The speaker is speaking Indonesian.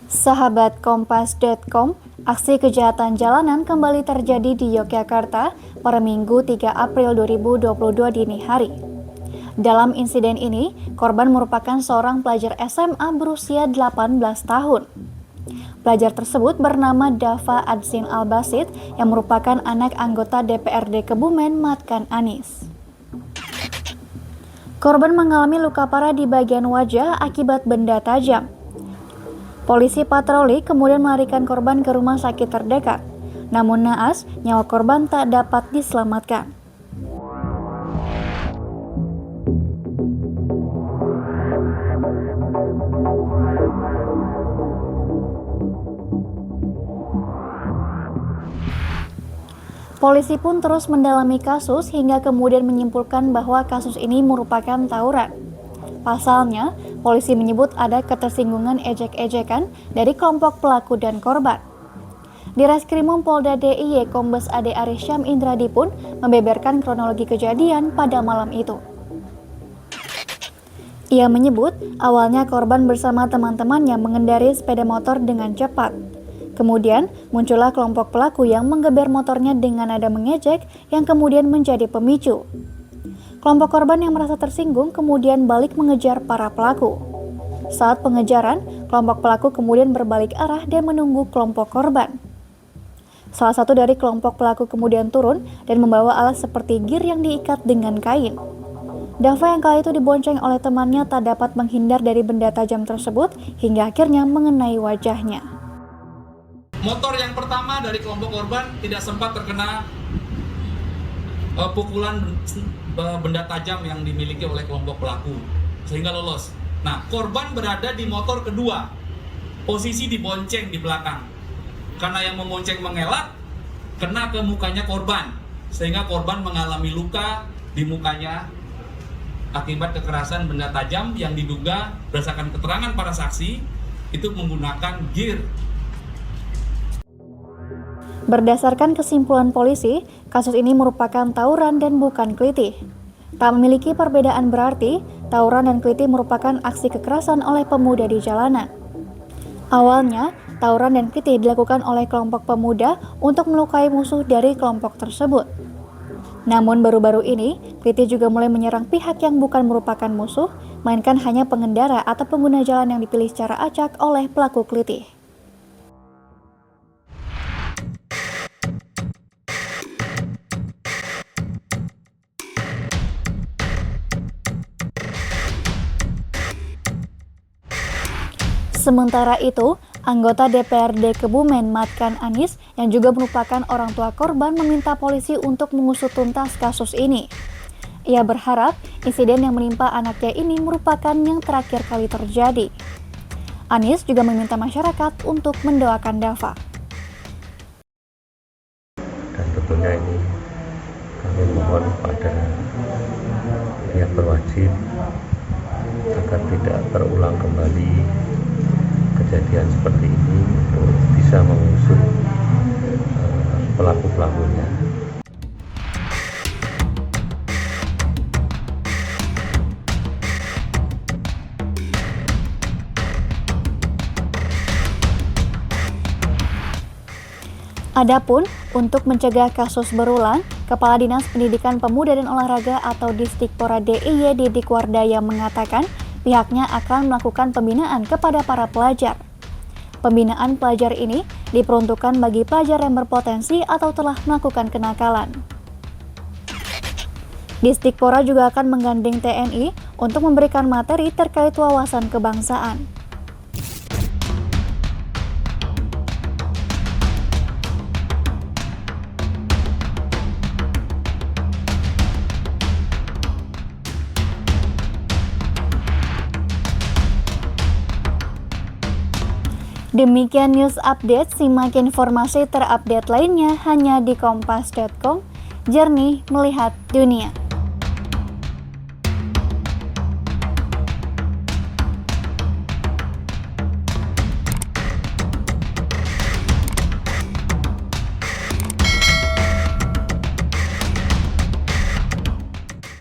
Sahabat Kompas.com, aksi kejahatan jalanan kembali terjadi di Yogyakarta pada Minggu 3 April 2022 dini hari. Dalam insiden ini, korban merupakan seorang pelajar SMA berusia 18 tahun. Pelajar tersebut bernama Dava Adzin Albasid yang merupakan anak anggota DPRD Kebumen Matkan Anies. Korban mengalami luka parah di bagian wajah akibat benda tajam. Polisi patroli kemudian melarikan korban ke rumah sakit terdekat. Namun naas, nyawa korban tak dapat diselamatkan. Polisi pun terus mendalami kasus hingga kemudian menyimpulkan bahwa kasus ini merupakan tawuran. Pasalnya, polisi menyebut ada ketersinggungan ejek-ejekan dari kelompok pelaku dan korban. Di Reskrimum Polda DIY, Kombes Ade Arisyam Indradi pun membeberkan kronologi kejadian pada malam itu. Ia menyebut awalnya korban bersama teman-temannya mengendarai sepeda motor dengan cepat. Kemudian muncullah kelompok pelaku yang menggeber motornya dengan nada mengejek yang kemudian menjadi pemicu. Kelompok korban yang merasa tersinggung kemudian balik mengejar para pelaku. Saat pengejaran, kelompok pelaku kemudian berbalik arah dan menunggu kelompok korban. Salah satu dari kelompok pelaku kemudian turun dan membawa alat seperti gir yang diikat dengan kain. Dava yang kala itu dibonceng oleh temannya tak dapat menghindar dari benda tajam tersebut hingga akhirnya mengenai wajahnya. Motor yang pertama dari kelompok korban tidak sempat terkena pukulan benda tajam yang dimiliki oleh kelompok pelaku sehingga lolos. Nah, korban berada di motor kedua, posisi dibonceng di belakang. Karena yang membonceng mengelak, kena ke mukanya korban sehingga korban mengalami luka di mukanya akibat kekerasan benda tajam yang diduga berdasarkan keterangan para saksi itu menggunakan gir. Berdasarkan kesimpulan polisi, kasus ini merupakan tawuran dan bukan kelitih. Tak memiliki perbedaan berarti, tawuran dan kelitih merupakan aksi kekerasan oleh pemuda di jalanan. Awalnya, tawuran dan kelitih dilakukan oleh kelompok pemuda untuk melukai musuh dari kelompok tersebut. Namun baru-baru ini, kelitih juga mulai menyerang pihak yang bukan merupakan musuh, melainkan hanya pengendara atau pengguna jalan yang dipilih secara acak oleh pelaku kelitih. Sementara itu, anggota DPRD Kebumen Matkan Anies yang juga merupakan orang tua korban meminta polisi untuk mengusut tuntas kasus ini. Ia berharap insiden yang menimpa anaknya ini merupakan yang terakhir kali terjadi. Anies juga meminta masyarakat untuk mendoakan Dava. Dan tentunya ini kami mohon pada pihak berwajib agar tidak terulang kembali kejadian seperti ini untuk bisa mengusut pelaku-pelakunya. Adapun untuk mencegah kasus berulang, Kepala Dinas Pendidikan Pemuda dan Olahraga atau Disdikpora DIY Didik Wardaya mengatakan pihaknya akan melakukan pembinaan kepada para pelajar. Pembinaan pelajar ini diperuntukkan bagi pelajar yang berpotensi atau telah melakukan kenakalan. Disdikpora juga akan menggandeng TNI untuk memberikan materi terkait wawasan kebangsaan. Demikian news update, simak informasi terupdate lainnya hanya di kompas.com, jernih melihat dunia.